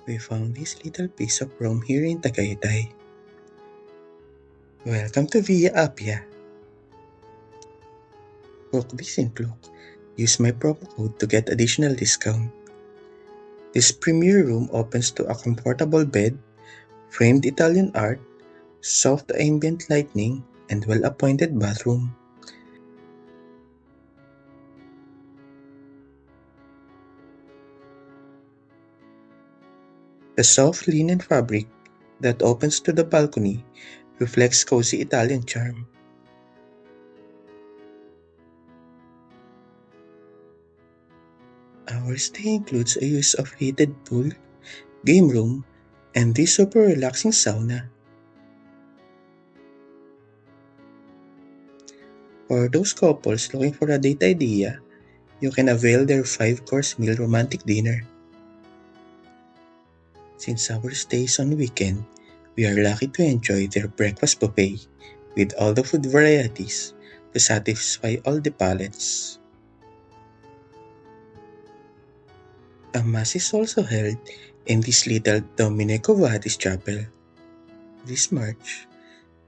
We found this little piece of Rome here in Tagaytay. Welcome to Via Appia. Book this in Klook. Use my promo code to get additional discount. This premier room opens to a comfortable bed, framed Italian art, soft ambient lighting, and well-appointed bathroom. The soft linen fabric that opens to the balcony reflects cozy Italian charm. Our stay includes a use of heated pool, game room, and this super relaxing sauna. For those couples looking for a date idea, you can avail their 5-course meal romantic dinner. Since our stay is on weekend, we are lucky to enjoy their breakfast buffet with all the food varieties to satisfy all the palates. A mass is also held in this little Domenico Vadis chapel. This March,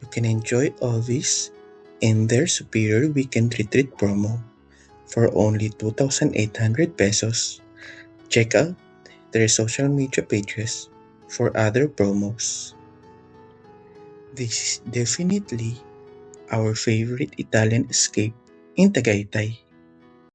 you can enjoy all this in their superior weekend retreat promo for only 2,800 pesos. Check out their social media pages for other promos. This is definitely our favorite Italian escape in Tagaytay.